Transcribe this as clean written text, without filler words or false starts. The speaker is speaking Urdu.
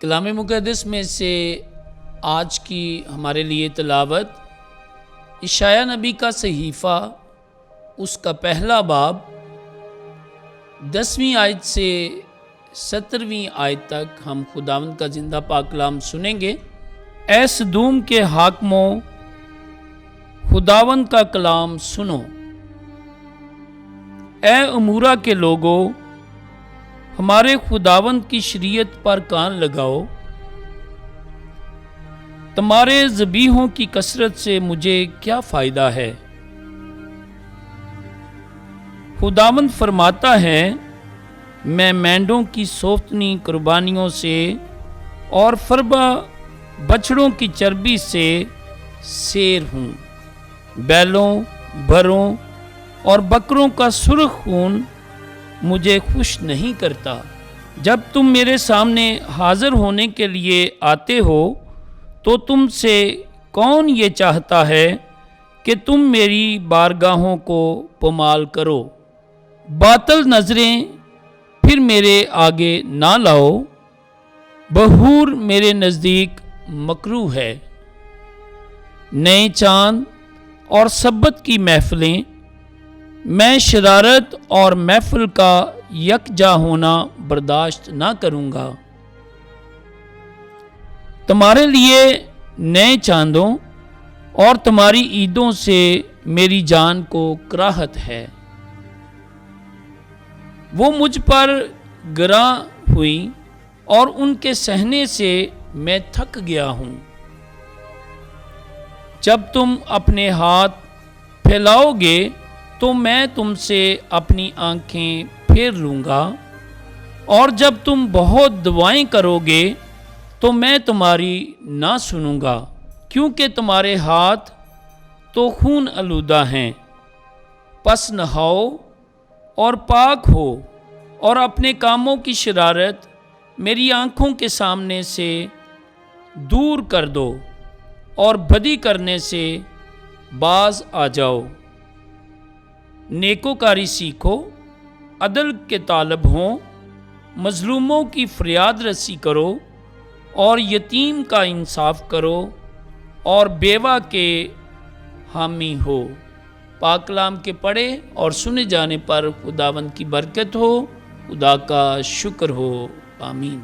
کلام مقدس میں سے آج کی ہمارے لیے تلاوت اشعیاء نبی کا صحیفہ، اس کا پہلا باب 10ویں آیت سے 17ویں آیت تک ہم خداوند کا زندہ پاک کلام سنیں گے۔ اے سدوم کے حاکموں، خداوند کا کلام سنو۔ اے عمورہ کے لوگوں، ہمارے خداوند کی شریعت پر کان لگاؤ۔ تمہارے ذبیحوں کی کثرت سے مجھے کیا فائدہ ہے؟ خداوند فرماتا ہے، میں مینڈوں کی سوفتنی قربانیوں سے اور فربا بچڑوں کی چربی سے سیر ہوں۔ بیلوں، بھروں اور بکروں کا سرخ خون مجھے خوش نہیں کرتا۔ جب تم میرے سامنے حاضر ہونے کے لیے آتے ہو تو تم سے کون یہ چاہتا ہے کہ تم میری بارگاہوں کو پامال کرو؟ باطل نظریں پھر میرے آگے نہ لاؤ، بہور میرے نزدیک مکروہ ہے۔ نئے چاند اور سبت کی محفلیں، میں شرارت اور محفل کا یکجا ہونا برداشت نہ کروں گا۔ تمہارے لیے نئے چاندوں اور تمہاری عیدوں سے میری جان کو کراہت ہے۔ وہ مجھ پر گراں ہوئی اور ان کے سہنے سے میں تھک گیا ہوں۔ جب تم اپنے ہاتھ پھیلاؤ گے تو میں تم سے اپنی آنکھیں پھیر لوں گا، اور جب تم بہت دعائیں کرو گے تو میں تمہاری نہ سنوں گا، کیونکہ تمہارے ہاتھ تو خون آلودہ ہیں۔ پس نہاؤ اور پاک ہو، اور اپنے کاموں کی شرارت میری آنکھوں کے سامنے سے دور کر دو، اور بدی کرنے سے باز آ جاؤ۔ نیکوکاری سیکھو، عدل کے طالب ہوں، مظلوموں کی فریاد رسی کرو، اور یتیم کا انصاف کرو، اور بیوہ کے حامی ہو۔ پاک کلام کے پڑھے اور سنے جانے پر خداوند کی برکت ہو۔ خدا کا شکر ہو، آمین۔